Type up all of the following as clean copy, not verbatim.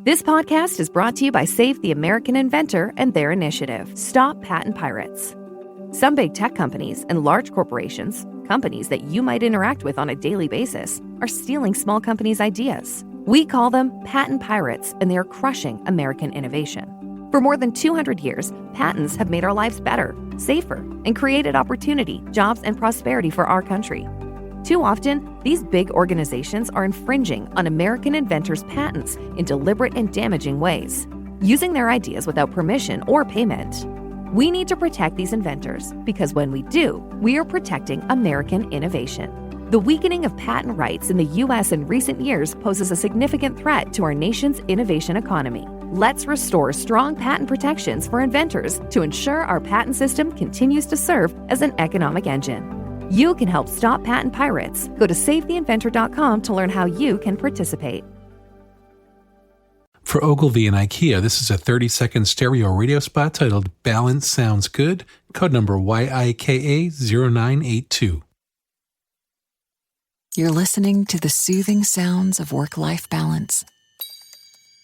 This podcast is brought to you by Save the American Inventor and their initiative, Stop Patent Pirates. Some big tech companies and large corporations, companies that you might interact with on a daily basis, are stealing small companies' ideas. We call them patent pirates, and they are crushing American innovation. For more than 200 years, patents have made our lives better, safer, and created opportunity, jobs, and prosperity for our country. Too often, these big organizations are infringing on American inventors' patents in deliberate and damaging ways, using their ideas without permission or payment. We need to protect these inventors because when we do, we are protecting American innovation. The weakening of patent rights in the U.S. in recent years poses a significant threat to our nation's innovation economy. Let's restore strong patent protections for inventors to ensure our patent system continues to serve as an economic engine. You can help stop patent pirates. Go to SaveTheInventor.com to learn how you can participate. For Ogilvy and IKEA, this is a 30-second stereo radio spot titled Balance Sounds Good, code number YIKA0982. You're listening to the soothing sounds of work-life balance.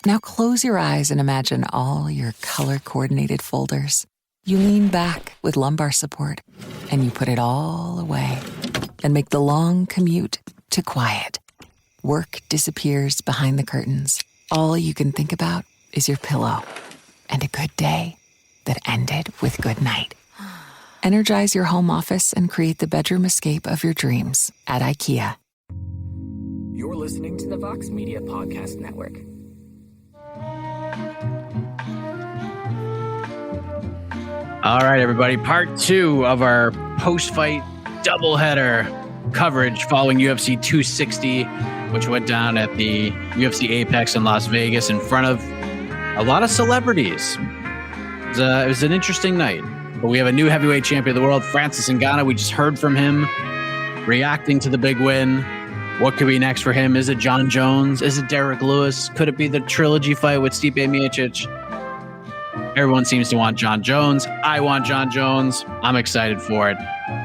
Now close your eyes and imagine all your color-coordinated folders. You lean back with lumbar support, and you put it all away and make the long commute to quiet. Work disappears behind the curtains. All you can think about is your pillow and a good day that ended with good night. Energize your home office and create the bedroom escape of your dreams at IKEA. You're listening to the Vox Media Podcast Network. All right, everybody. Part 2 of our post-fight doubleheader coverage following UFC 260, which went down at the UFC Apex in Las Vegas in front of a lot of celebrities. It was an interesting night. But we have a new heavyweight champion of the world, Francis Ngannou. We just heard from him reacting to the big win. What could be next for him? Is it John Jones? Is it Derek Lewis? Could it be the trilogy fight with Stipe Miocic? Everyone seems to want John Jones. I want John Jones. I'm excited for it.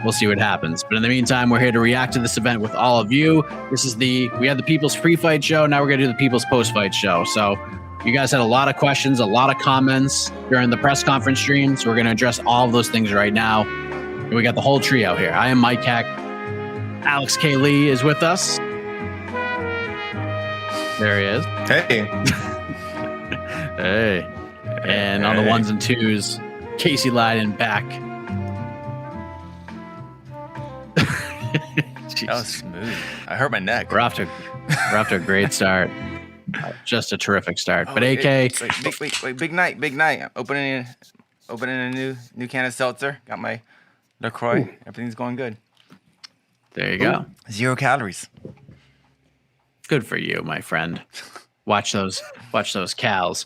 We'll see what happens. But in the meantime, we're here to react to this event with all of you. We had the People's Pre-Fight Show. Now we're going to do the People's Post-Fight Show. So you guys had a lot of questions, a lot of comments during the press conference stream. So we're going to address all of those things right now. And we got the whole trio here. I am Mike Heck. Alex K. Lee is with us. There he is. Hey. Hey. And on the ones and twos, Casey Leiden back. That was smooth. I hurt my neck. We're off to a great start. Just a terrific start. But AK, wait, big night. Opening a new can of seltzer. Got my LaCroix. Ooh. Everything's going good. There you go. 0 calories. Good for you, my friend. Watch those cows.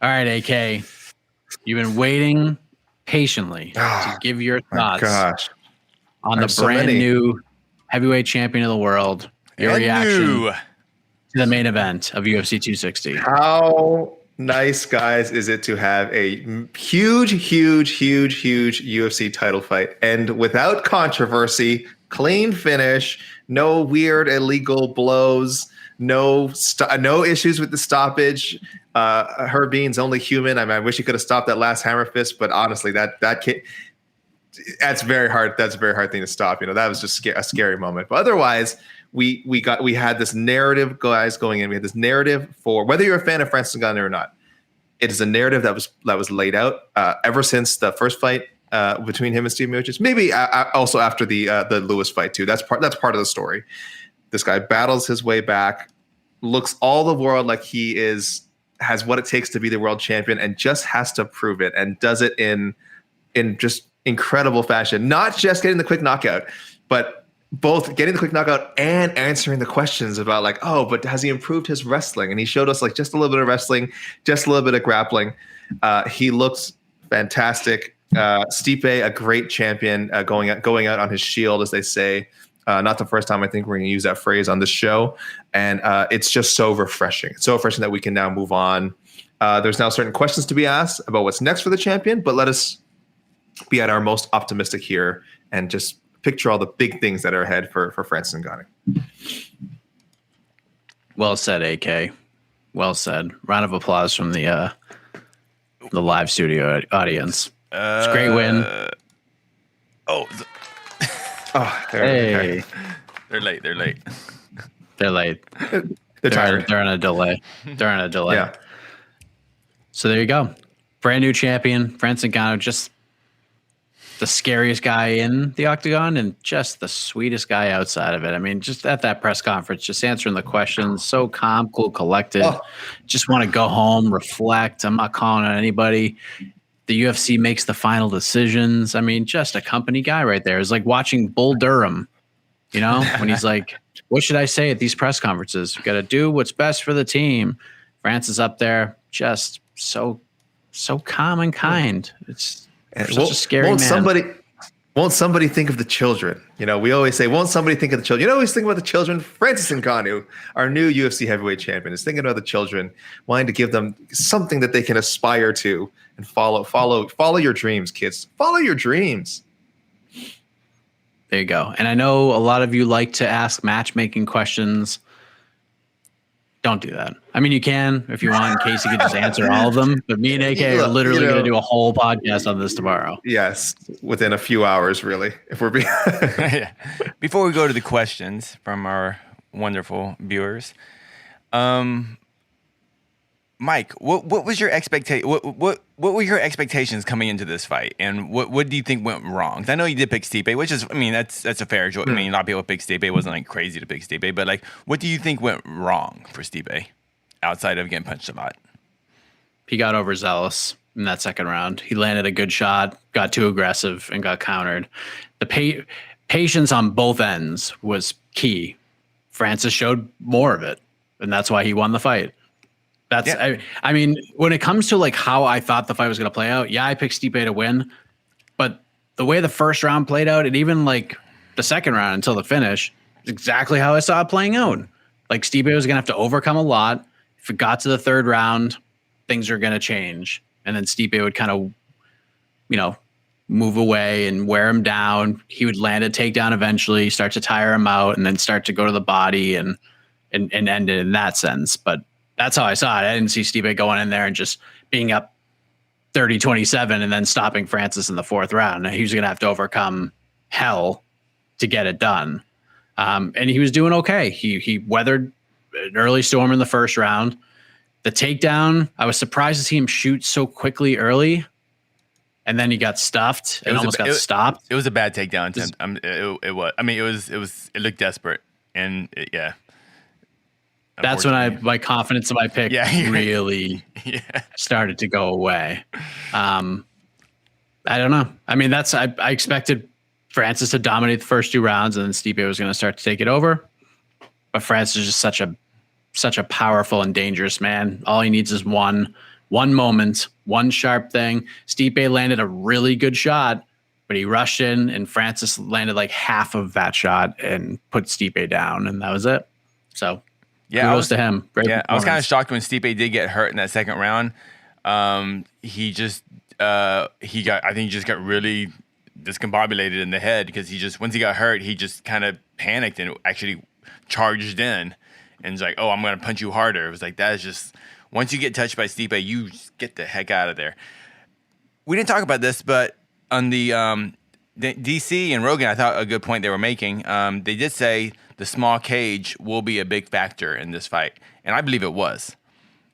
All right, AK. You've been waiting patiently to give your thoughts on the brand new heavyweight champion of the world. Your reaction to the main event of UFC 260. How nice, guys, is it to have a huge UFC title fight and without controversy, clean finish, no weird illegal blows, no issues with the stoppage. Herb Dean's only human. I mean, I wish he could have stopped that last hammer fist, but honestly, that's very hard. That's a very hard thing to stop. That was just a scary moment. But otherwise, we had this narrative, guys, going in. We had this narrative for whether you're a fan of Francis Ngannou or not. It is a narrative that was laid out ever since the first fight between him and Steve Miocic. Maybe also after the Lewis fight too. That's part of the story. This guy battles his way back, looks all the world like he has what it takes to be the world champion, and just has to prove it, and does it in just incredible fashion. Not just getting the quick knockout, but both getting the quick knockout and answering the questions about but has he improved his wrestling? And he showed us just a little bit of wrestling, just a little bit of grappling. He looks fantastic. Stipe, a great champion, going out on his shield, as they say. Not the first time I think we're going to use that phrase on this show. And it's just so refreshing. It's so refreshing that we can now move on. There's now certain questions to be asked about what's next for the champion, but let us be at our most optimistic here and just picture all the big things that are ahead for Francis Ngannou. Well said, AK. Well said. Round of applause from the live studio audience. It's a great win. Oh, Hey, they're late. they're late. They're tired. They're on a delay. Yeah. So there you go. Brand new champion, Francis Ngannou, just the scariest guy in the octagon and just the sweetest guy outside of it. I mean, just at that press conference, just answering the questions, so calm, cool, collected. Just want to go home, reflect. I'm not calling on anybody. The UFC makes the final decisions. I mean, just a company guy right there. It's like watching Bull Durham, you know, when he's like, what should I say at these press conferences? Got to do what's best for the team. Francis up there, just so calm and kind. It's such a scary man. Won't somebody think of the children? You know, we always say, won't somebody think of the children? You know, always think about the children. Francis Ngannou, our new UFC heavyweight champion, is thinking about the children, wanting to give them something that they can aspire to and follow your dreams, kids. Follow your dreams. There you go. And I know a lot of you like to ask matchmaking questions. Don't do that. I mean, you can if you want, in case you could just answer all of them. But me and AK are literally going to do a whole podcast on this tomorrow. Yes, within a few hours, really. If we're being Before we go to the questions from our wonderful viewers, Mike, what was your expectation? What were your expectations coming into this fight, and what do you think went wrong? I know you did pick Stipe, which is, I mean, that's a fair choice. I mean, a lot of people pick Stipe. It wasn't like crazy to pick Stipe, but like, what do you think went wrong for Stipe outside of getting punched a lot? He got overzealous in that second round. He landed a good shot, got too aggressive, and got countered. The patience on both ends was key. Francis showed more of it, and that's why he won the fight. That's, yeah. I mean, when it comes to like how I thought the fight was going to play out, yeah, I picked Stipe to win, but the way the first round played out, and even like the second round until the finish, is exactly how I saw it playing out. Like Stipe was going to have to overcome a lot. If it got to the third round, things are going to change, and then Stipe would kind of, you know, move away and wear him down. He would land a takedown eventually, start to tire him out, and then start to go to the body and end it in that sense. But that's how I saw it. I didn't see Stipe going in there and just being up 30-27 and then stopping Francis in the fourth round. He was going to have to overcome hell to get it done. And he was doing okay. He weathered an early storm in the first round. The takedown, I was surprised to see him shoot so quickly early. And then he got stuffed and almost got stopped. It was a bad takedown attempt. It was. I mean, it looked desperate. And yeah. That's when my confidence in my pick really started to go away. I don't know. I mean, I expected Francis to dominate the first two rounds, and then Stipe was going to start to take it over. But Francis is just such a powerful and dangerous man. All he needs is one moment, one sharp thing. Stipe landed a really good shot, but he rushed in, and Francis landed like half of that shot and put Stipe down, and that was it. So. Yeah, kudos to him. I was kind of shocked when Stipe did get hurt in that second round. He just got really discombobulated in the head because once he got hurt, he just kind of panicked and actually charged in and was like, "Oh, I'm going to punch you harder." It was like, that is just, once you get touched by Stipe, you just get the heck out of there. We didn't talk about this, but on the DC and Rogan, I thought a good point they were making. They did say the small cage will be a big factor in this fight, and I believe it was.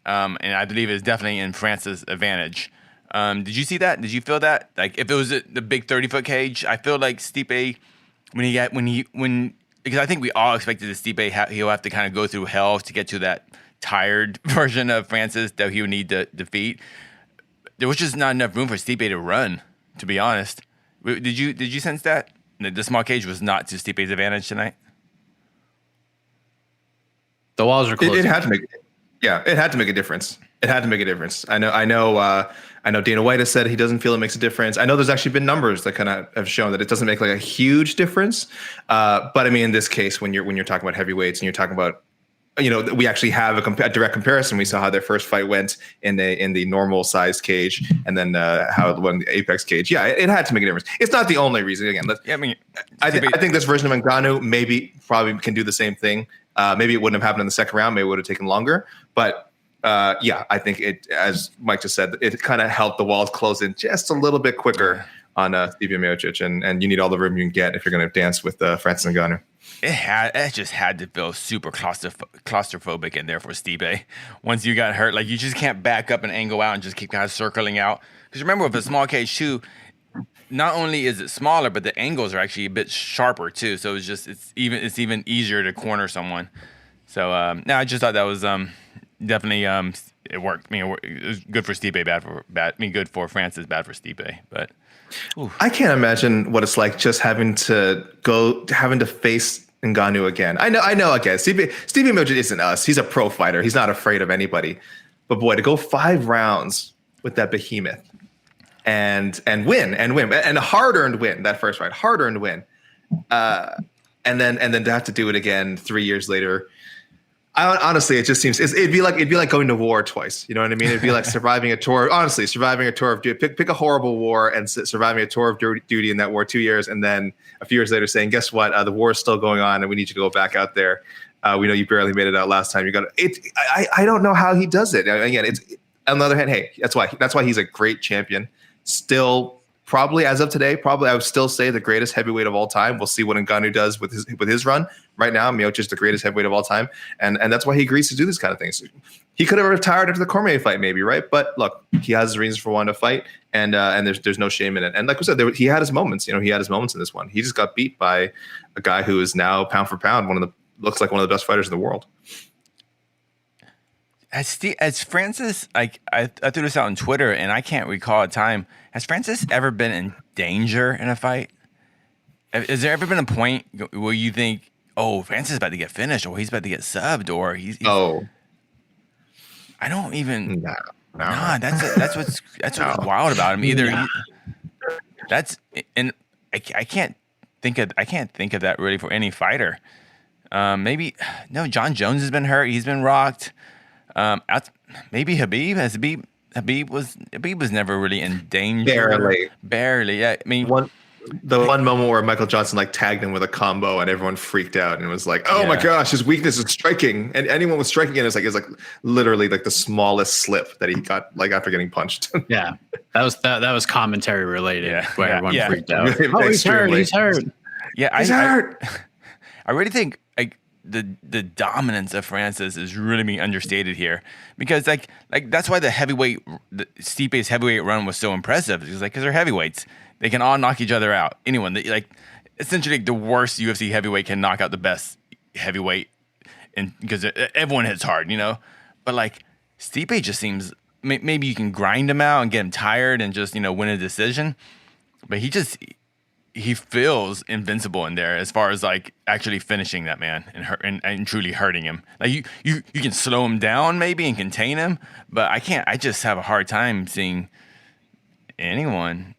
And I believe it's definitely in Francis' advantage. Did you see that? Did you feel that? Like, if it was the big 30-foot cage, I feel like Stipe, because I think we all expected that Stipe he'll have to kind of go through hell to get to that tired version of Francis that he would need to defeat. There was just not enough room for Stipe to run, to be honest. Did you sense that the small cage was not to Stipe's advantage tonight? The walls are closing. It had to make a difference. It had to make a difference. I know Dana White has said he doesn't feel it makes a difference. I know there's actually been numbers that kind of have shown that it doesn't make like a huge difference. But I mean, in this case, when you're talking about heavyweights and you're talking about, you know, we actually have a direct comparison. We saw how their first fight went in the normal size cage, and then how it went in the Apex cage. Yeah, it had to make a difference. It's not the only reason. Again, I think this version of Ngannou probably can do the same thing. Maybe it wouldn't have happened in the second round. Maybe it would have taken longer. But yeah, I think it, as Mike just said, it kind of helped the walls close in just a little bit quicker on Stipe Miocic, and you need all the room you can get if you're going to dance with Francis Ngannou. It just had to feel super claustrophobic in there for Stipe. Once you got hurt, like you just can't back up and angle out and just keep kind of circling out. Because remember, with a small cage too, not only is it smaller, but the angles are actually a bit sharper too. So it's even easier to corner someone. So no, I just thought that was definitely it worked. I mean, it was good for Stipe, good for Francis, bad for Stipe. But oof. I can't imagine what it's like just having to face Ngannou again. I know. Again, Stipe Miocic isn't us. He's a pro fighter. He's not afraid of anybody. But boy, to go 5 rounds with that behemoth and win and a hard-earned win, that first fight, hard-earned win, and then to have to do it again 3 years later. Honestly, it just seems it'd be like going to war twice. You know what I mean? It'd be like surviving a tour. Honestly, surviving a tour of duty. Pick a horrible war and surviving a tour of duty in that war 2 years, and then a few years later saying, "Guess what? The war is still going on, and we need you to go back out there. We know you barely made it out last time. You got it." I don't know how he does it. Again, it's on the other hand, hey, that's why he's a great champion. Still, probably as of today, I would still say the greatest heavyweight of all time. We'll see what Ngannou does with his run. Right now, Miocic is the greatest heavyweight of all time, and that's why he agrees to do these kind of things. He could have retired after the Cormier fight, maybe, right? But look, he has his reasons for wanting to fight, and there's no shame in it. And like we said, he had his moments. He had his moments in this one. He just got beat by a guy who is now pound for pound looks like one of the best fighters in the world. As Francis, like I threw this out on Twitter, and I can't recall a time. Has Francis ever been in danger in a fight? Has there ever been a point where you think, "Oh, Francis is about to get finished, or he's about to get subbed, or he's I don't even. Nah, that's what's wild about him. Either I can't think of that really for any fighter. Maybe no. John Jones has been hurt. He's been rocked. Maybe Habib. Habib was never really in danger. Barely. Yeah. I mean, one moment where Michael Johnson tagged him with a combo and everyone freaked out and was like, "Oh my gosh, his weakness is striking." And anyone was striking it is literally the smallest slip that he got after getting punched. Yeah, that was commentary related. Yeah. Where everyone freaked out. He's hurt. He's hurt. Yeah, he's hurt. I really think the dominance of Francis is really being understated here, because that's why Stipe's heavyweight run was so impressive. It's because they're heavyweights. They can all knock each other out. Anyone, essentially the worst UFC heavyweight can knock out the best heavyweight, and because everyone hits hard, But Stipe just seems, maybe you can grind him out and get him tired and just win a decision, but he feels invincible in there as far as actually finishing that man and truly hurting him. You can slow him down maybe and contain him, but I just have a hard time seeing anyone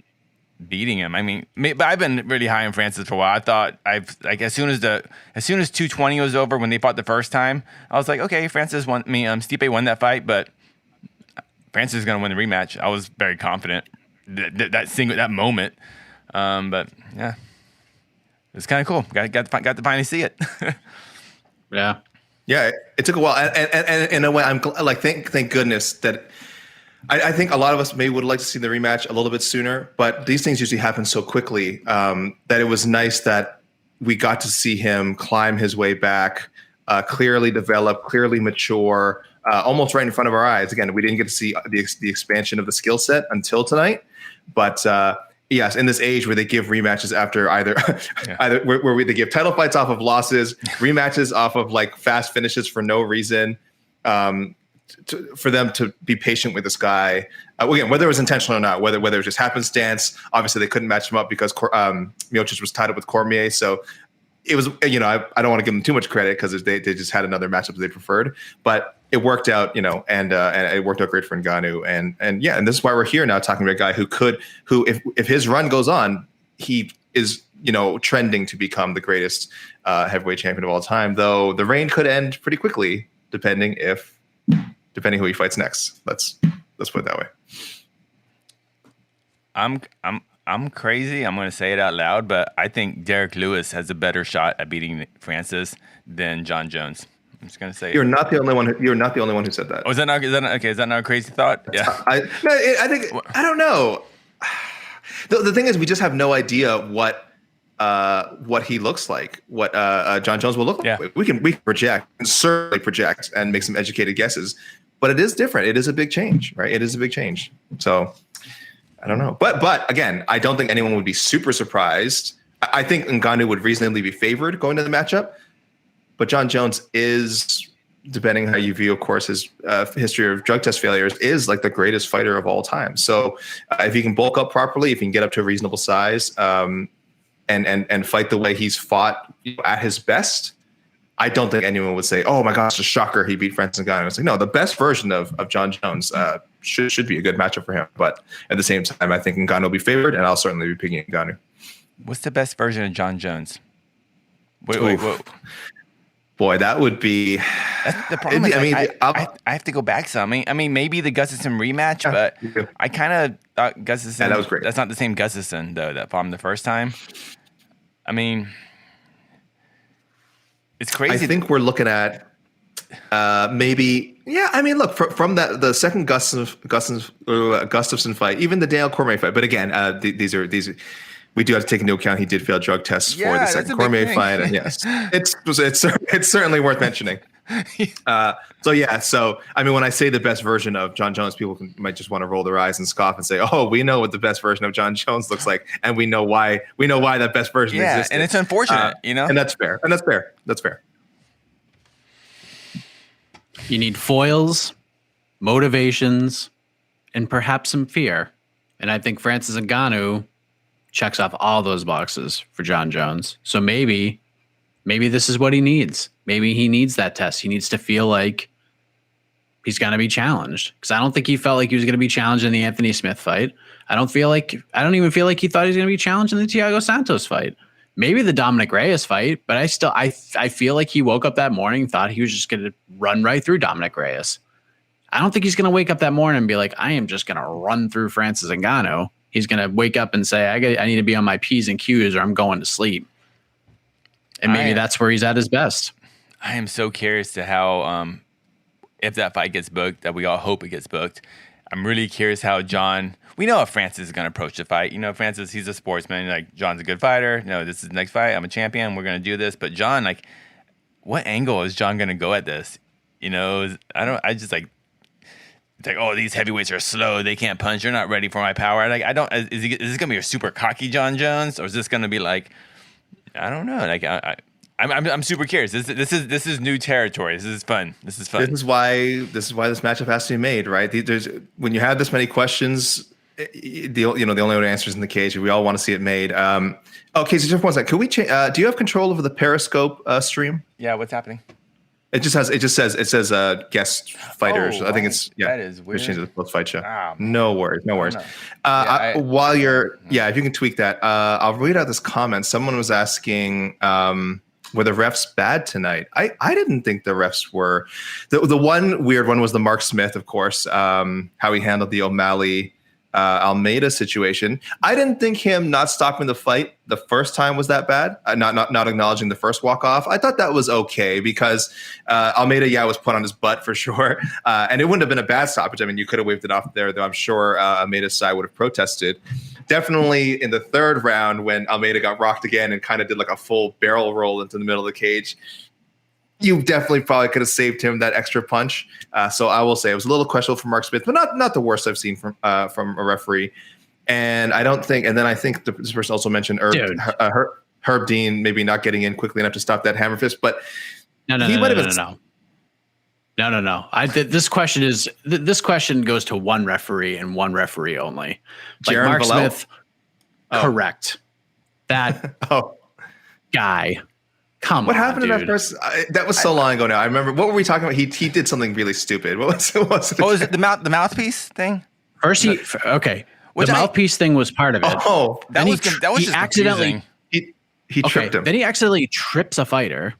beating him. I mean, but I've been really high on Francis for a while. I thought as soon as 220 was over when they fought the first time, I was like, okay, Stipe won that fight, but Francis is going to win the rematch. I was very confident that moment. But yeah, it's kind of cool. Got to finally see it. Yeah. It took a while, and in a way, I'm thank goodness that. I think a lot of us maybe would like to see the rematch a little bit sooner, but these things usually happen so quickly that it was nice that we got to see him climb his way back, clearly develop, clearly mature, almost right in front of our eyes. Again, we didn't get to see the expansion of the skill set until tonight, but yes, in this age where they give rematches after either where they give title fights off of losses, rematches off of fast finishes for no reason. For them to be patient with this guy, again, whether it was intentional or not, whether it was just happenstance. Obviously, they couldn't match him up because Miocic was tied up with Cormier. So it was, I don't want to give them too much credit because they just had another matchup they preferred, but it worked out, and it worked out great for Ngannou. And this is why we're here now talking about a guy who if his run goes on, he is, trending to become the greatest heavyweight champion of all time. Though the reign could end pretty quickly, depending who he fights next. Let's put it that way. I'm crazy. I'm going to say it out loud, but I think Derek Lewis has a better shot at beating Francis than John Jones. I'm just gonna say You're not the only one. You're not the only one who said that. Oh, is that not okay? Is that not a crazy thought? Yeah. I think I don't know. The thing is, we just have no idea what he looks like, what John Jones will look like. Yeah. We can project, and certainly project, and make some educated guesses. But it is different. It is a big change, right? It is a big change. So I don't know. But again, I don't think anyone would be super surprised. I think Ngannou would reasonably be favored going to the matchup. But John Jones is, depending how you view, of course, his history of drug test failures, is like the greatest fighter of all time. So if he can bulk up properly, if he can get up to a reasonable size, and fight the way he's fought at his best, I don't think anyone would say, "Oh my gosh, it's a shocker he beat Francis Ngannou." It's like, no, the best version of John Jones should be a good matchup for him. But at the same time, I think Ngannou will be favored, and I'll certainly be picking Ngannou. What's the best version of John Jones? Wait. Boy, that would be. That's the problem. I have to go back some. I mean, maybe the Gustafsson rematch, but I kind of thought Gustafsson. Yeah, that was great. That's not the same Gustafsson though that fought him the first time. I mean, it's crazy. I think we're looking at maybe. Yeah, I mean, look from the second Gustafsson fight, even the Daniel Cormier fight. But again, these are. We do have to take into account he did fail drug tests for the second Cormier fight, and yes, it's certainly worth mentioning. So I mean, when I say the best version of John Jones, people might just want to roll their eyes and scoff and say, "Oh, we know what the best version of John Jones looks like, and we know why that best version existed." And it's unfortunate, and that's fair. That's fair. You need foils, motivations, and perhaps some fear. And I think Francis Ngannou checks off all those boxes for John Jones. So maybe this is what he needs. Maybe he needs that test. He needs to feel like he's going to be challenged. Because I don't think he felt like he was going to be challenged in the Anthony Smith fight. I don't even feel like he thought he was going to be challenged in the Thiago Santos fight. Maybe the Dominic Reyes fight, but I feel like he woke up that morning, thought he was just going to run right through Dominic Reyes. I don't think he's going to wake up that morning and be like, I am just going to run through Francis Ngannou. He's going to wake up and say, I need to be on my P's and Q's or I'm going to sleep. And maybe that's where he's at his best. I am so curious to how, if that fight gets booked, that we all hope it gets booked. I'm really curious how John, we know how Francis is going to approach the fight. You know, Francis, he's a sportsman. Like, John's a good fighter. This is the next fight. I'm a champion. We're going to do this. But John, like, what angle is John going to go at this? It's like, oh, these heavyweights are slow. They can't punch. They're not ready for my power. Like, is this going to be a super cocky John Jones? Or is this going to be like, I don't know. Like, I'm super curious. This is new territory. This is fun. This is why this matchup has to be made, right? When you have this many questions, the only answer is in the cage. We all want to see it made. Okay, so just one second. Could we change? Do you have control over the Periscope stream? Yeah. What's happening? It says guest fighters. Oh, I think it's that is weird. Change the post fight show. Ah, no worries. While you're if you can tweak that, I'll read out this comment. Someone was asking, were the refs bad tonight? I didn't think the refs were. The one weird one was the Mark Smith, of course, how he handled the O'Malley Almeida situation. I didn't think him not stopping the fight the first time was that bad. Not acknowledging the first walk off. I thought that was okay because Almeida, was put on his butt for sure, and it wouldn't have been a bad stoppage. I mean, you could have waved it off there, though. I'm sure Almeida's side would have protested. Definitely in the third round when Almeida got rocked again and kind of did like a full barrel roll into the middle of the cage. You definitely probably could have saved him that extra punch. So I will say it was a little questionable for Mark Smith, but not the worst I've seen from a referee. And I don't think. And then I think this person also mentioned Herb Dean maybe not getting in quickly enough to stop that hammer fist. But no. This question goes to one referee and one referee only. Like Jaron Mark Valleau? Smith, correct. That guy. Come what on, happened dude. in that first? That was so long ago now. I remember. What were we talking about? He did something really stupid. What was it? Oh, is it the mouthpiece thing? First, the mouthpiece thing was part of it. Oh, that was just accidentally. He tripped him. Then he accidentally trips a fighter.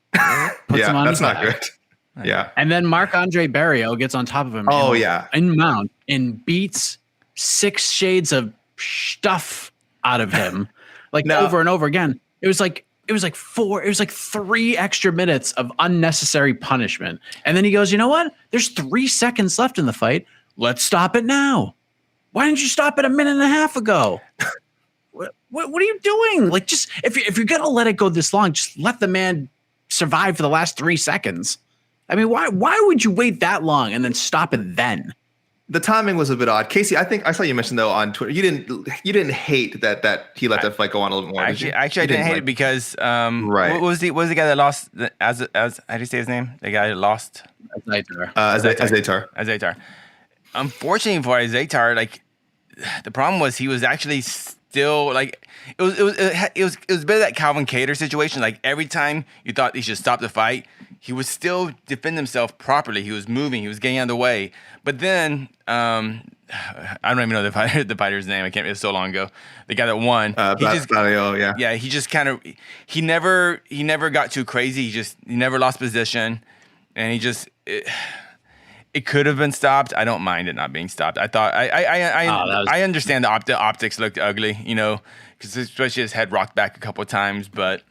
Puts him on that's his not back. good. Yeah. And then Marc-Andre Barrio gets on top of him. In mount and beats 6 shades of stuff out of him, over and over again. It was like it was like 3 extra minutes of unnecessary punishment. And then he goes, you know what? There's 3 seconds left in the fight. Let's stop it now. Why didn't you stop it a minute and a half ago? What are you doing? Like, just if you're gonna let it go this long, just let the man survive for the last 3 seconds. I mean, why would you wait that long and then stop it then? The timing was a bit odd. Casey, I think I saw you mention though on Twitter, you didn't hate that he let that fight go on a little more. Actually, I didn't hate it because right. What was the guy that lost? As how do you say his name? The guy that lost. Azaitar. Unfortunately for Azaitar, like the problem was he was actually still like it was a bit of that Calvin Kattar situation. Like every time you thought he should stop the fight, he would still defend himself properly. He was moving. He was getting out of the way. But then I don't even know the fighter's name. I can't. It was so long ago. The guy that won. He just kind of he never got too crazy. He never lost position, and it could have been stopped. I don't mind it not being stopped. I thought I understand the optics looked ugly, you know, because especially his head rocked back a couple of times. But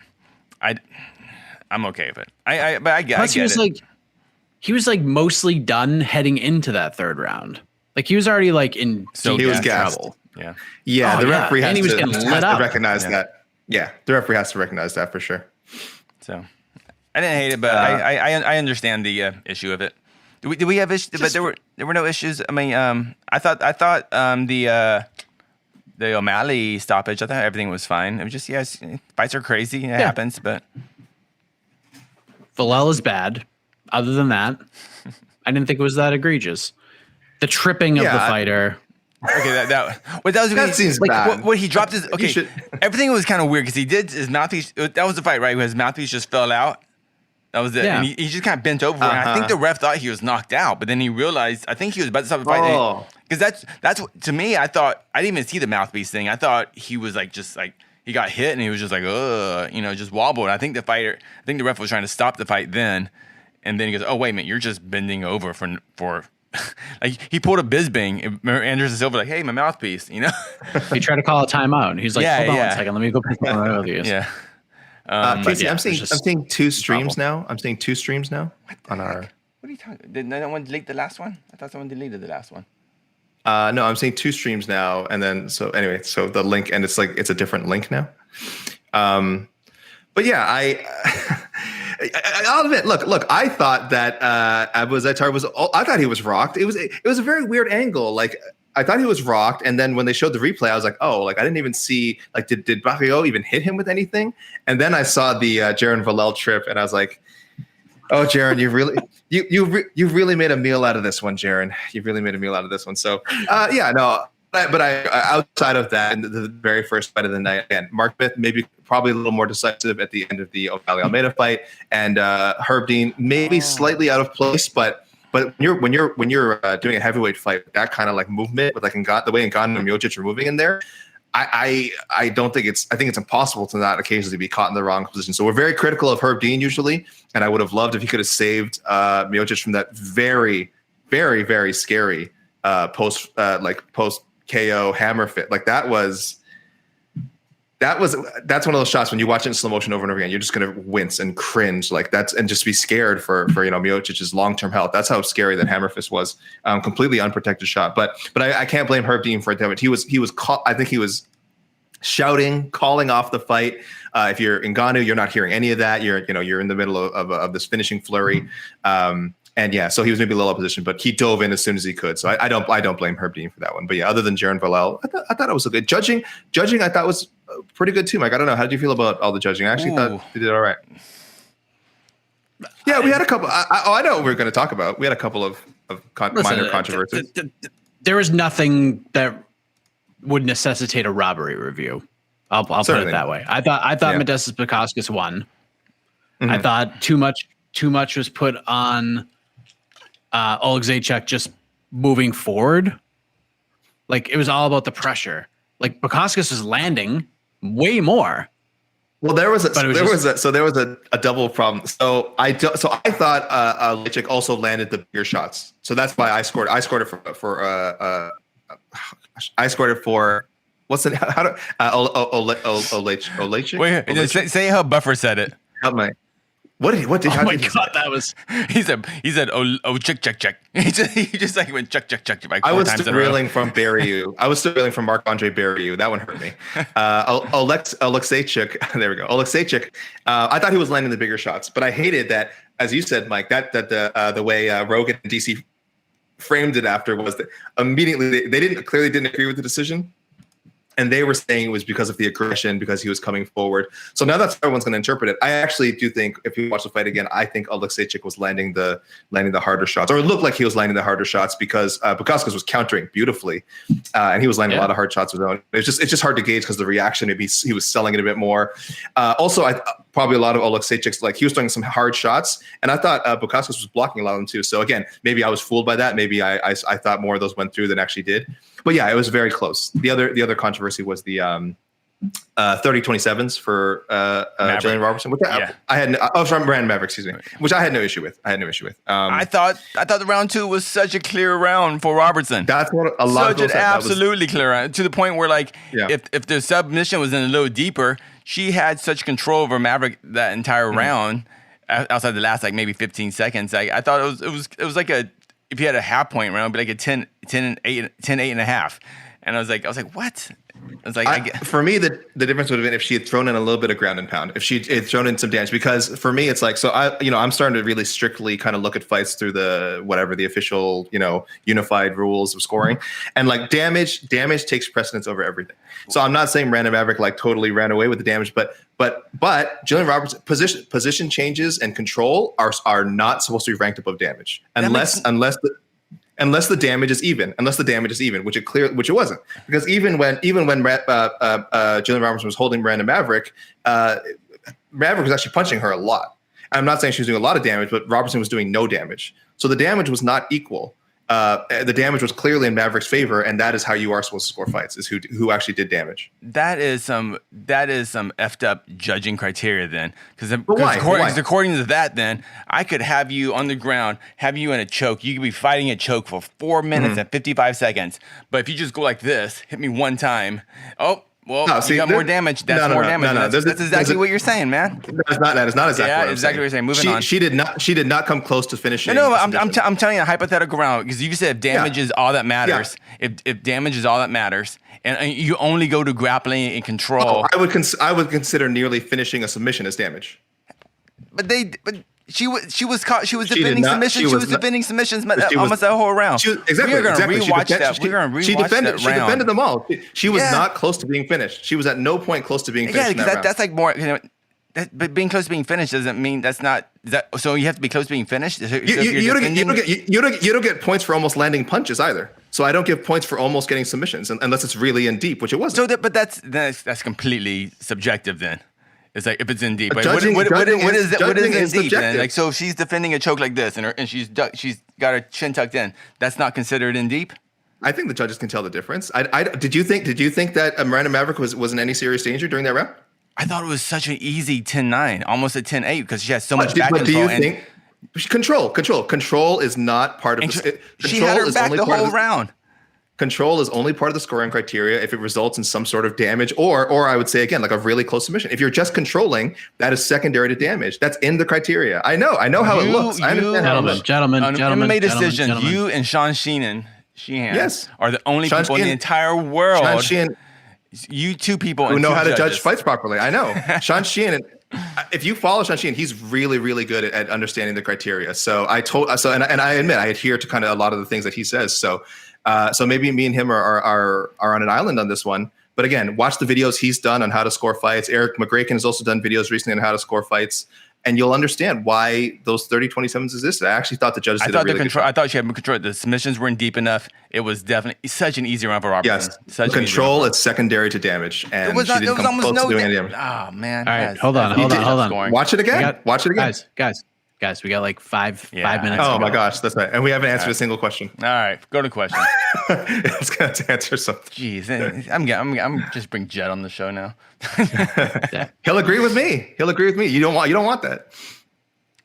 I'm okay with it. I get it. He was like mostly done heading into that third round. Like he was already like in he was gassed. Trouble. Yeah. The referee has to recognize that. Yeah, the referee has to recognize that for sure. So I didn't hate it, but I understand the issue of it. Did we have issues? But there were no issues. I mean, I thought the O'Malley stoppage. I thought everything was fine. It was just fights are crazy. It happens, but Villel is bad. Other than that, I didn't think it was that egregious. The tripping of the fighter. Okay, that seems like bad. What he dropped his. Okay, everything was kind of weird because he did his mouthpiece. That was the fight, right? Where his mouthpiece just fell out. That was it. Yeah. And he just kind of bent over. And I think the ref thought he was knocked out, but then he realized, I think he was about to stop the fight. Because that's to me, I thought, I didn't even see the mouthpiece thing. I thought he was like, just like, he got hit and he was just like, just wobbled. I think the ref was trying to stop the fight then. And then he goes, oh, wait a minute, you're just bending over for like, he pulled a Bisbing. Anderson Silva, like, hey, my mouthpiece, you know? He tried to call a timeout. He's like, hold on 1 second, let me go pick one of these. Yeah. Casey, I'm seeing 2 streams now. I'm seeing 2 streams now on our. What are you talking? Did no one delete the last one? I thought someone deleted the last one. No, I'm seeing 2 streams now, and then so the link, and it's like it's a different link now. But yeah, I'll admit. Look. I thought that Abu Azaitar was. I thought he was rocked. It was a very weird angle. Like I thought he was rocked, and then when they showed the replay, I was like, oh, like I didn't even see. Like, did Barrio even hit him with anything? And then I saw the Jaron Villel trip, and I was like, oh, Jaron, you've really made a meal out of this one, Jaron. You've really made a meal out of this one. So but I outside of that, in the very first fight of the night, again, Mark Smith probably a little more decisive at the end of the O'Malley Almeida fight, and Herb Dean maybe slightly out of place, but when you're doing a heavyweight fight, that kind of like movement with like the way Ngannou and Miocic are moving in there, I don't think I think it's impossible to not occasionally be caught in the wrong position. So we're very critical of Herb Dean usually, and I would have loved if he could have saved Miocic from that very, very, very scary post KO hammer fit. Like that's one of those shots when you watch it in slow motion over and over again, you're just gonna wince and cringe and just be scared for Miocic's long-term health. That's how scary that hammer fist was. Completely unprotected shot. But I can't blame Herb Dean for it. I think he was shouting, calling off the fight. If you're Ngannou, you're not hearing any of that. You're in the middle of this finishing flurry. And yeah, so he was maybe a little opposition, but he dove in as soon as he could. So I don't blame Herb Dean for that one. But yeah, other than Jaron Villel, I thought it was a good judging. I thought was pretty good too, Mike. I don't know. How did you feel about all the judging? I actually thought they did all right. Yeah, we had a couple. I know what we're going to talk about. We had a couple of minor controversies. There was nothing that would necessitate a robbery review. I'll put it that way. I thought Modestas Bukauskas won. Mm-hmm. I thought too much was put on Oleg Zaitchuk just moving forward. Like it was all about the pressure. Like Bukauskas was landing way more. Well, there was a double problem. So I thought Zaitchuk also landed the bigger shots. So that's why I scored it for What's the how do Olejchik? Wait, say how Buffer said it. Help me. What did Oh my God, that was. He said check. He just like went check like 4 I was times still in a row. reeling from Barryu. I was still reeling from Marc-Andre Barryu. That one hurt me. Oleksiejczuk. There we go. Oleksiejczuk. I thought he was landing the bigger shots, but I hated that, as you said, Mike. That the way Rogan and DC framed it after was that immediately they didn't agree with the decision. And they were saying it was because of the aggression, because he was coming forward. So now that's how everyone's going to interpret it. I actually do think, if you watch the fight again, I think Oleksiejczuk was landing the harder shots, or it looked like he was landing the harder shots because Bukauskas was countering beautifully, and he was landing a lot of hard shots of his own. It's just hard to gauge because the reaction. Maybe he was selling it a bit more. Also, probably a lot of Oleksiejczuk's, like he was throwing some hard shots, and I thought Bukauskas was blocking a lot of them too. So again, maybe I was fooled by that. Maybe I thought more of those went through than actually did. But yeah, it was very close. The other controversy was the 30-27s for Jillian Robertson. Which Brandon Maverick, excuse me, which I had no issue with. I thought the round 2 was such a clear round for Robertson. That's what a lot of people said. Absolutely clear round, to the point where if the submission was in a little deeper, she had such control over Maverick that entire round. Outside the last maybe 15 seconds, I thought it was like if you had a half point round, it'd be like a 10, 8 and a half. And I was like, what? I was like, for me, the difference would have been if she had thrown in a little bit of ground and pound, if she had thrown in some damage, because for me, it's like, so I'm starting to really strictly kind of look at fights through the official, unified rules of scoring, and like damage takes precedence over everything. So I'm not saying Brandon Maverick totally ran away with the damage, but Jillian Roberts' position changes and control are not supposed to be ranked above damage unless the damage is even, which it wasn't, because even when Jillian Robertson was holding Brandon Maverick, Maverick was actually punching her a lot. I'm not saying she was doing a lot of damage, but Robertson was doing no damage, so the damage was not equal. The damage was clearly in Maverick's favor, and that is how you are supposed to score fights: is who actually did damage. That is some effed up judging criteria then, because according to that, then I could have you on the ground, have you in a choke. You could be fighting a choke for 4 minutes and 55 seconds, but if you just go like this, hit me one time, you got more damage. That's more damage. That's exactly what you're saying, man. That is not exactly what you're saying. Moving on. She did not come close to finishing. No, I'm telling you a hypothetical round, because you said if damage is all that matters. Yeah. If damage is all that matters, and you only go to grappling and control. I would consider nearly finishing a submission as damage. She was defending submissions. She was defending submissions almost that whole round. We're going to rewatch that. We're going to rewatch that round. She defended them all. She was not close to being finished. She was at no point close to being finished. Yeah, that's like more. But being close to being finished doesn't mean that's not. So you have to be close to being finished. You don't get points for almost landing punches either. So I don't give points for almost getting submissions unless it's really in deep, which it wasn't. But that's completely subjective then. It's like if it's in deep. What is in deep then? Like, so if she's defending a choke like this and she's got her chin tucked in, that's not considered in deep? I think the judges can tell the difference. Did you think that Miranda Maverick was in any serious danger during that round? I thought it was such an easy 10-9, almost a 10-8, because she has so much back control. Do you think control is not part of the? She had her back the whole round. Control is only part of the scoring criteria if it results in some sort of damage, or I would say again, like a really close submission. If you're just controlling, that is secondary to damage. That's in the criteria. I know how it looks. I understand how it looks. Gentlemen, MMA decision. You and Sean Sheehan are the only people in the entire world. Sean Sheehan, you two people who know how to judge fights properly. I know. Sean Sheehan. If you follow Sean Sheehan, he's really, really good at understanding the criteria. So I admit I adhere to kind of a lot of the things that he says. So maybe me and him are on an island on this one. But again, watch the videos he's done on how to score fights. Eric McGraken has also done videos recently on how to score fights, and you'll understand why those 30-27s existed. I actually thought the judges did a really good job. I thought she had control. The submissions weren't deep enough. It was definitely such an easy round for Robertson. Yes, control is secondary to damage, and she didn't come close to doing any damage. Oh man! All right, hold on. Watch it again. Guys, we got like five minutes. Oh my gosh, that's right. And we haven't answered a single question. All right, go to question. Let's get to answer something. Jeez, I'm just bring Jet on the show now. He'll agree with me. You don't want that.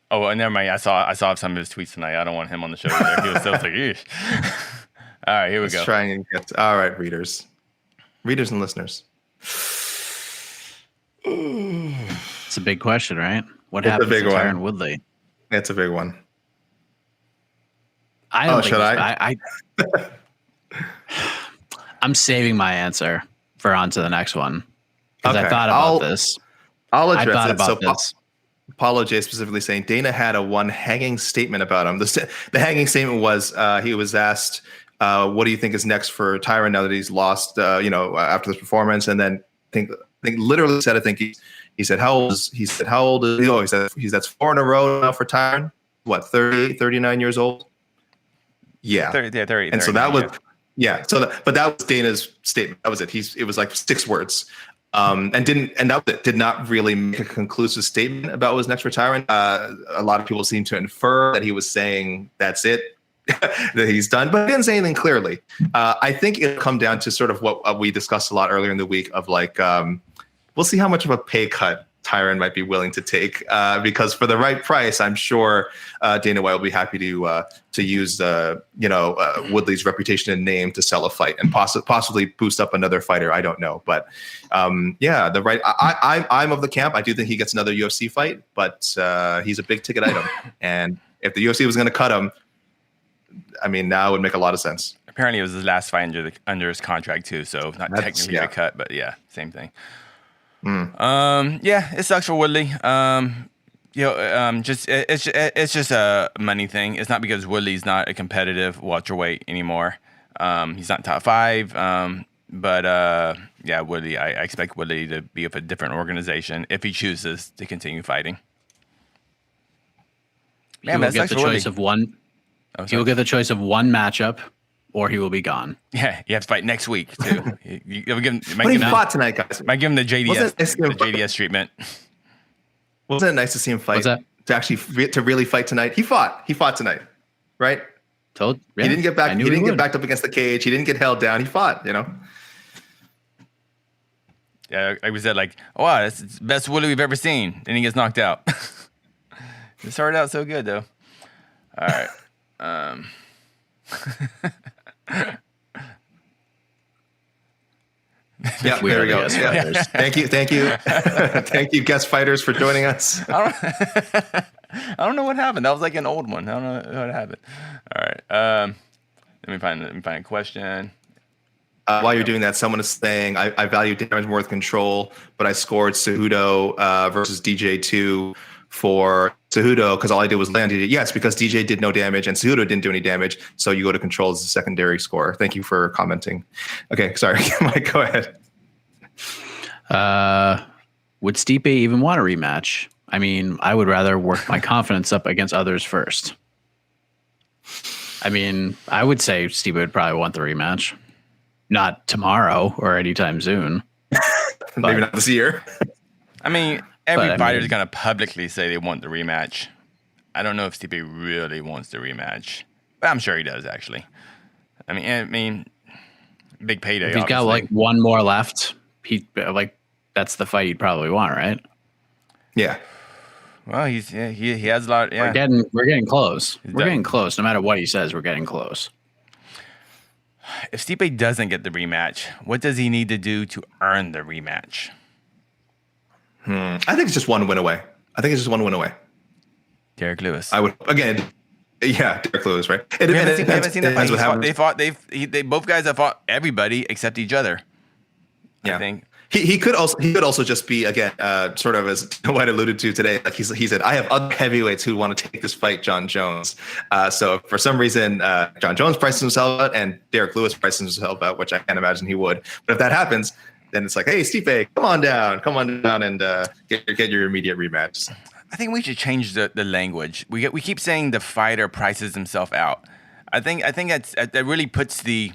Oh, well, never mind. I saw some of his tweets tonight. I don't want him on the show either. He was so like, eesh. All right, here we go. Let's try and get. All right, readers. Readers and listeners. It's a big question, right? What It's a happens big to one. Tyron Woodley? It's a big one. I don't think should I? I'm saving my answer for on to the next one because I Okay. thought about this. I'll I address thought it. about So this. Paulo J specifically saying Dana had a one hanging statement about him. The hanging statement was he was asked, "What do you think is next for Tyron now that he's lost? After this performance?" And then I think literally said, he said, "How old is?" He said, "How old is he?" Oh, he said, "That's 4 in a row now for Tyron. What, 38, 39 years old?" Yeah, 30. And so that was but that was Dana's statement. That was it. It was like 6 words. And that was it. Did not really make a conclusive statement about what was next for Tyron. A lot of people seem to infer that he was saying that's it, that he's done, but he didn't say anything clearly. I think it'll come down to sort of what we discussed a lot earlier in the week of like, we'll see how much of a pay cut Tyron might be willing to take, because for the right price, I'm sure Dana White will be happy to use Woodley's reputation and name to sell a fight and possibly boost up another fighter. I don't know, but I'm of the camp. I do think he gets another UFC fight, but he's a big ticket item, and if the UFC was going to cut him, I mean, now it would make a lot of sense. Apparently, it was his last fight under his contract too, so not technically a cut, but yeah, same thing. It sucks for Woodley. It's just a money thing. It's not because Woodley's not a competitive welterweight anymore. He's not top 5. Woodley. I expect Woodley to be with a different organization if he chooses to continue fighting. He will get the choice of one. He will get the choice of one matchup, or he will be gone. Yeah, you have to fight next week too. But he fought tonight, guys. Might give him the JDS treatment. Wasn't it nice to see him fight? What's that? To really fight tonight? He fought tonight, right? He didn't get back. He didn't get backed up against the cage. He didn't get held down. He fought. Yeah, I was like, oh, wow, that's the best Woodley we've ever seen. Then he gets knocked out. It started out so good though. All right. Yeah, there we go. Yeah. Thank you, thank you, guest fighters, for joining us. I don't know what happened. That was like an old one. I don't know what happened. All right. Let me find a question. While you're doing that, someone is saying, I value damage more with control, but I scored Cejudo versus DJ2 for Cejudo because all I did was land DJ. Yes, because DJ did no damage and Cejudo didn't do any damage, so you go to control as the secondary score. Thank you for commenting. Okay, sorry, Mike, go ahead. Would Stipe even want a rematch? I mean, I would rather work my confidence up against others first. I mean, I would say Stipe would probably want the rematch. Not tomorrow or anytime soon. Maybe not this year. I mean, every fighter is going to publicly say they want the rematch. I don't know if Stipe really wants the rematch, but I'm sure he does, actually. I mean, big payday. If he's got like one more left, that's the fight he'd probably want, right? Yeah. Well, he has a lot. Yeah, we're getting close. We're getting close. No matter what he says, we're getting close. If Stipe doesn't get the rematch, what does he need to do to earn the rematch? I think it's just one win away. Derek Lewis. I would Derek Lewis, right? We haven't seen that fight. They both guys have fought everybody except each other. Yeah. I think. He could also just be, again, sort of as White alluded to today. Like he said, I have other heavyweights who want to take this fight, John Jones. So if for some reason John Jones prices himself out and Derek Lewis prices himself out, which I can't imagine he would. But if that happens, then it's like, hey, Stipe, come on down and get your immediate rematch. I think we should change the language. We keep saying the fighter prices himself out. I think that really puts the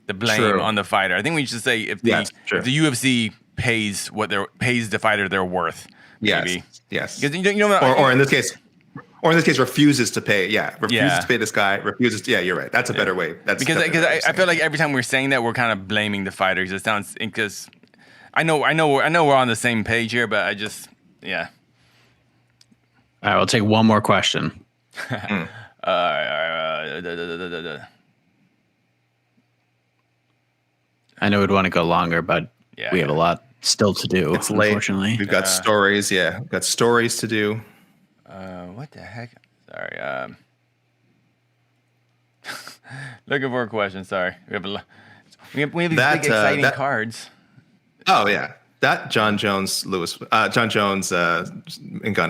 blame on the fighter. I think we should say if the UFC pays the fighter their worth. Yes. Because or in this case, refuses to pay. To pay this guy. Refuses. To, you're right. That's a better way. That's because I feel like every time we're saying that, we're kind of blaming the fighter. Because I know we're on the same page here, but I just All right, we'll take one more question. I know we'd want to go longer, but we have a lot still to do. It's late. Unfortunately, We've got stories. Yeah, we've got stories to do. What the heck? Sorry. Looking for a question. Sorry, we have these big exciting cards. Oh yeah, that John Jones Ngannou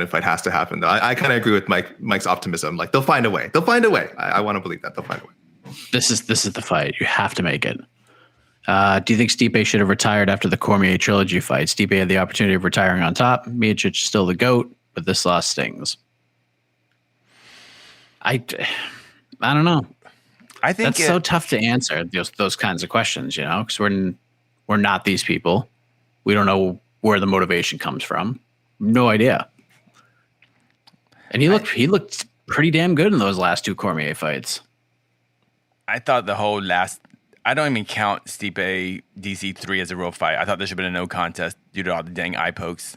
fight has to happen. Though I kind of agree with Mike's optimism. Like they'll find a way. I want to believe that they'll find a way. This is the fight. You have to make it. Do you think Stipe should have retired after the Cormier trilogy fight? Stipe had the opportunity of retiring on top. Miocic is still the GOAT, but this loss stings. I don't know. I think that's so tough to answer those kinds of questions, because we're not these people. We don't know where the motivation comes from. No idea. And he looked pretty damn good in those last two Cormier fights. I thought the whole last. I don't even count Stipe DC3 as a real fight. I thought there should have been a no contest due to all the dang eye pokes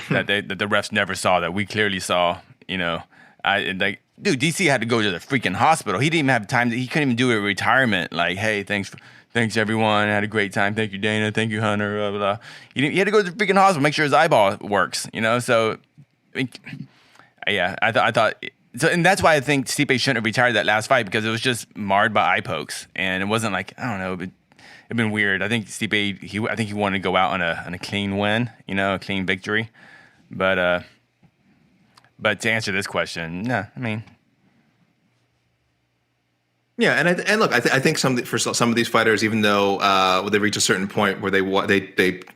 that the refs never saw that we clearly saw. Dude, DC had to go to the freaking hospital. He didn't even have time. He couldn't even do a retirement. Like, hey, thanks everyone. I had a great time. Thank you, Dana. Thank you, Hunter. Blah, blah, blah. He had to go to the freaking hospital, make sure his eyeball works. So, I thought. So, and that's why I think Stipe shouldn't have retired that last fight because it was just marred by eye pokes, and it wasn't like I don't know. It'd been weird. I think Stipe. I think he wanted to go out on a clean win. A clean victory, but to answer this question, no. I mean, yeah, and look, I think for some of these fighters, even though they reach a certain point where they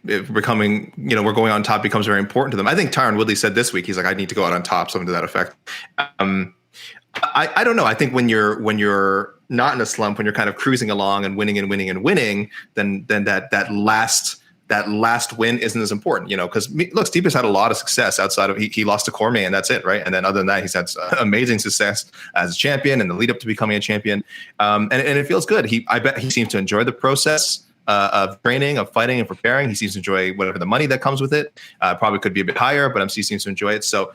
becoming, we're going on top becomes very important to them. I think Tyron Woodley said this week, he's like, I need to go out on top, something to that effect. I don't know. I think when you're not in a slump, when you're kind of cruising along and winning, then that last win isn't as important, because look, Stipe's had a lot of success outside of he lost to Cormier and that's it, right? And then other than that, he's had amazing success as a champion and the lead up to becoming a champion, and it feels good. I bet he seems to enjoy the process of training, of fighting and preparing. He seems to enjoy whatever the money that comes with it. Probably could be a bit higher, but he seems to enjoy it. So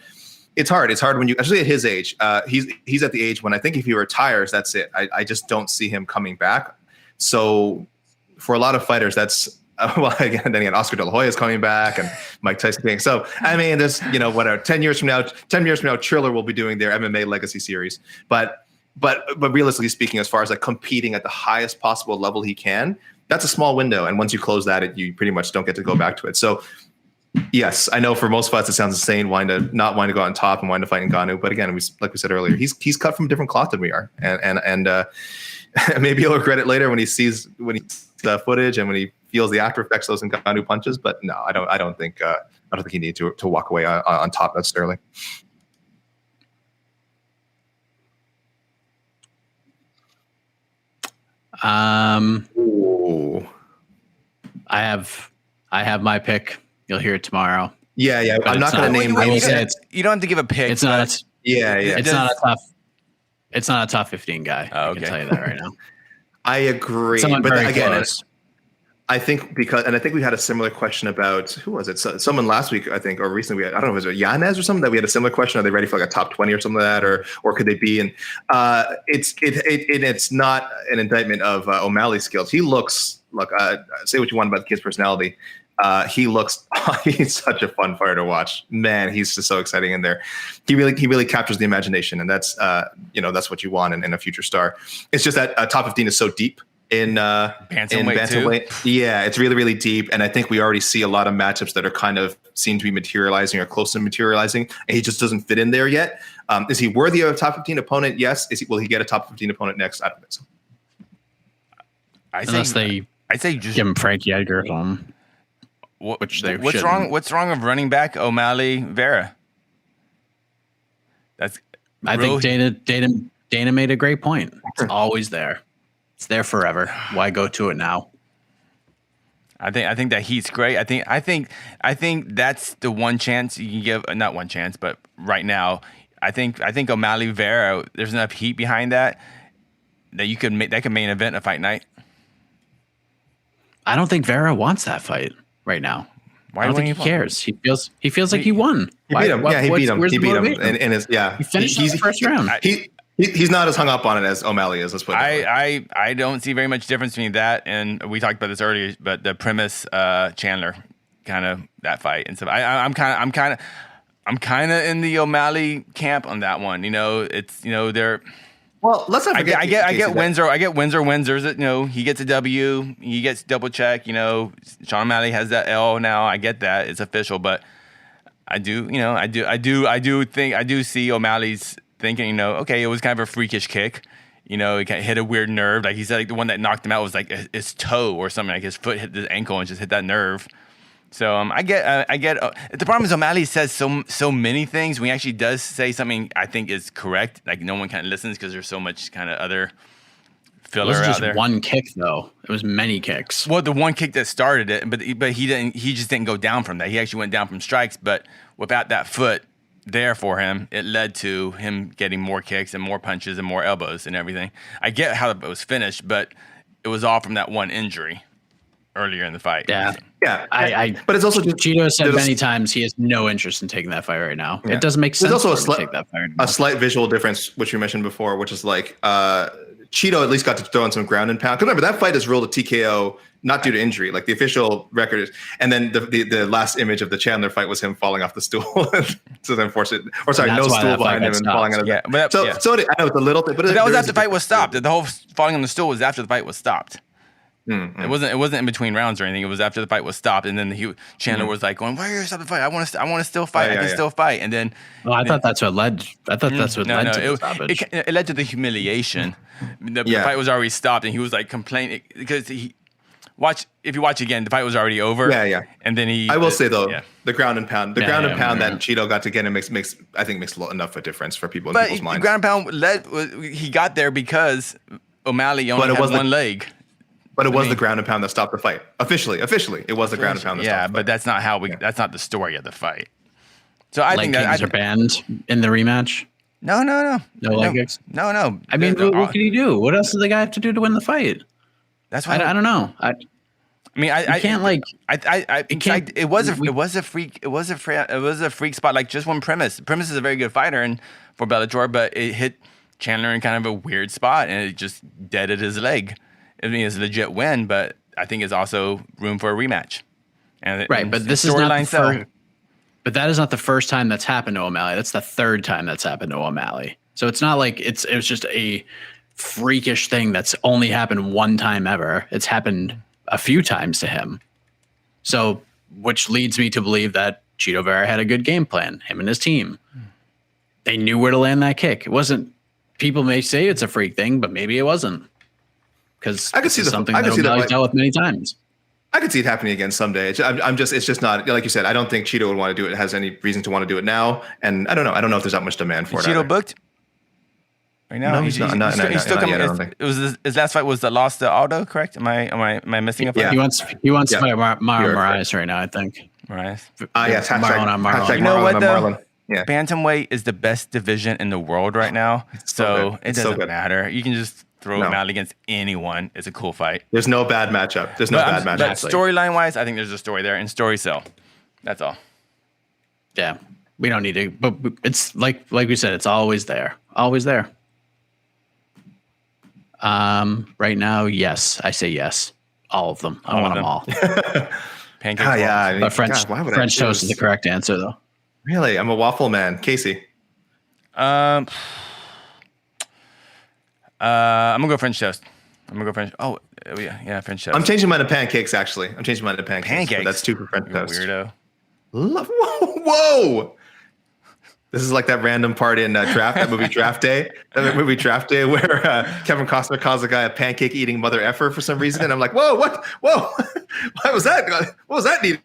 it's hard. It's hard when you, especially at his age. He's at the age when I think if he retires, that's it. I just don't see him coming back. So for a lot of fighters, that's. Well, again, Oscar De La Hoya is coming back, and Mike Tyson. So, I mean, there's, whatever. 10 years from now, Triller will be doing their MMA Legacy series. But realistically speaking, as far as like competing at the highest possible level he can, that's a small window. And once you close that, you pretty much don't get to go back to it. So, yes, I know for most fights it sounds insane, not wanting to go on top and wanting to fight Ngannou. But again, like we said earlier, he's cut from a different cloth than we are, and maybe he'll regret it later when he sees the footage and when he feels the after effects of those Ngannou punches. But no, I don't think he needs to walk away on top necessarily. Ooh. I have my pick. You'll hear it tomorrow. Yeah. I'm not going to name names. You don't have to give a pick. It's not. Yeah. It's not a top 15 guy. Oh, okay. I can tell you that right now. I agree. But again, I think we had a similar question about who was it? So, someone last week, I think, or recently. I don't know, was it Yanez or something that we had a similar question? Are they ready for like a top 20 or something like that, or could they be? And it's not an indictment of O'Malley's skills. He looks say what you want about the kid's personality. He's such a fun fighter to watch. Man, he's just so exciting in there. He really captures the imagination, and that's what you want in a future star. It's just that top 15 is so deep in bantamweight. Yeah, it's really, really deep, and I think we already see a lot of matchups that are kind of seem to be materializing or close to materializing, and he just doesn't fit in there yet. Is he worthy of a top 15 opponent? Yes. Will he get a top 15 opponent next? I don't think so. I say just give him Frankie Edgar at home. What's wrong with running back O'Malley Vera? I think Dana made a great point. It's always there. It's there forever. Why go to it now? I think that heat's great. I think that's the one chance you can give. Not one chance, but right now, I think O'Malley Vera. There's enough heat behind that you could make that could main event a fight night. I don't think Vera wants that fight right now. I don't think he cares. He feels like he won. He beat him. He beat him. And he finished in the first round. He's not as hung up on it as O'Malley is. Let's put it that way. I don't see very much difference between that and we talked about this earlier, but the Primus Chandler kind of that fight and stuff. I'm kind of in the O'Malley camp on that one. You know, it's they're. Well, let's not forget. I get Windsor. I get Windsor wins. There's he gets a W. He gets double check. Sean O'Malley has that L now. I get that. It's official, but I do see O'Malley's thinking, okay, it was kind of a freakish kick. He hit a weird nerve. Like he said, like the one that knocked him out was like his toe or something. Like his foot hit the ankle and just hit that nerve. So I get. The problem is O'Malley says so many things when he actually does say something I think is correct. Like no one kind of listens because there's so much kind of other filler out there. It wasn't just one kick though. It was many kicks. Well, the one kick that started it, but he didn't. He just didn't go down from that. He actually went down from strikes, but without that foot there for him, it led to him getting more kicks and more punches and more elbows and everything. I get how it was finished, but it was all from that one injury earlier in the fight. Yeah. But it's also just Cheeto said many times he has no interest in taking that fight right now. Yeah. It doesn't make sense. There's also to take that fight a slight visual difference, which you mentioned before, which is like Cheeto at least got to throw in some ground and pound. Because remember, that fight is ruled a TKO, not due to injury. Like the official record is, and then the last image of the Chandler fight was him falling off the stool. So then force it, or sorry, no stool behind him and falling out of it. Yeah, so I know it's a little bit, but that was after the fight was stopped. The whole falling on the stool was after the fight was stopped. Mm-hmm. It wasn't in between rounds or anything. It was after the fight was stopped, and then Chandler was like going, "Why are you stopping the fight? I want to still fight. I can still fight." And then, I thought that's what led. I thought that's what led to the stoppage. It led to the humiliation. The fight was already stopped, and he was like complaining because if you watch again, the fight was already over. Yeah. And then I will say though, the ground and pound that Cheeto got to get him makes enough of a difference for people in people's minds. But ground and pound he got there because O'Malley only had one leg. But it was the ground and pound that stopped the fight. Officially, it was the ground and pound that stopped the fight. Yeah, but that's not that's not the story of the fight. So I think that are banned in the rematch. No. No leg kicks? No. I mean, what can he do? What else does the guy have to do to win the fight? That's why I don't know. I can't like. It was a freak spot. Like just one Primus. Primus is a very good fighter and for Bellator, but it hit Chandler in kind of a weird spot and it just deaded his leg. I mean, it's a legit win, but I think it's also room for a rematch. But this is not the first. But that is not the first time that's happened to O'Malley. That's the third time that's happened to O'Malley. So it's not like it was just a freakish thing that's only happened one time ever. It's happened a few times to him. So, which leads me to believe that Cheeto Vera had a good game plan. Him and his team, they knew where to land that kick. It wasn't. People may say it's a freak thing, but maybe it wasn't. Because I could see something that O'Malley's dealt with many times. I could see it happening again someday. It's just not, like you said, I don't think Cheeto would want to do it. Has any reason to want to do it now. And I don't know. I don't know if there's that much demand for it. Cheeto booked? Right now? No, he's not still yet, I don't think. His last fight was the loss to Aldo, correct? Am I missing a fight? Yeah. He wants to fight Moraes right now, I think. Moraes? Yes. Marlon. You know what, though? Yeah. Bantamweight is the best division in the world right now. So it doesn't matter. You can just throw him out against anyone. It's a cool fight. There's no bad matchup. But storyline wise, I think there's a story there and story sell. That's all. Yeah. We don't need to, but it's like we said, it's always there. Always there. Right now, yes. I say yes. All of them. I want them all. Pancakes. But French toast is the correct answer though. Really? I'm a waffle man. Casey. I'm gonna go French toast. Oh yeah, French toast. I'm changing mine to pancakes. Actually, I'm changing mine to pancakes. That's two for French toast. Weirdo. Whoa! This is like that random part in that movie Draft Day. That movie Draft Day where Kevin Costner calls a guy a pancake eating mother effer for some reason, and I'm like, whoa, what? Whoa, what was that? What was that need?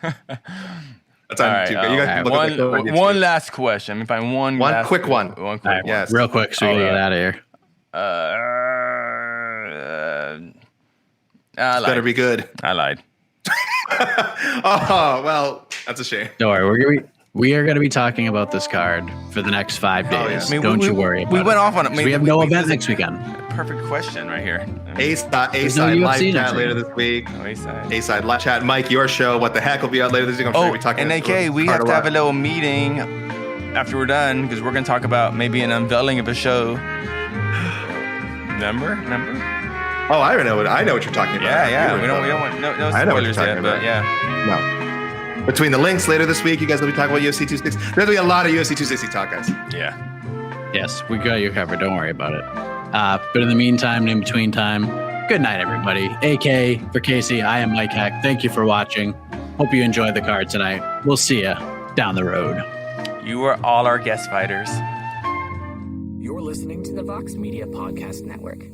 That's all right. One last question. Let me find one quick one. One quick one. Yes. Real quick, so we can get out of here. It's better be good. I lied. Oh, well, that's a shame. Don't worry. We are going to be talking about this card for the next 5 days. Don't you worry. We went off on it. We have no event next weekend. Perfect question right here. A-side live chat later this week. A-side live chat. Mike, your show, What the Heck, will be out later this week. I'm sure we'll be talking and AK, we have to have a little meeting after we're done, because we're going to talk about maybe an unveiling of a show. Remember? Oh, I know what you're talking about. Yeah. We don't want no spoilers yet, but yeah. No. Between the links later this week, you guys will be talking about UFC 260. There's going to be a lot of UFC 260 talk, guys. Yeah. Yes, we got you covered. Don't worry about it. But in the meantime, in between time, good night, everybody. AK for Casey, I am Mike Heck. Thank you for watching. Hope you enjoyed the card tonight. We'll see you down the road. You are all our guest fighters. You're listening to the Vox Media Podcast Network.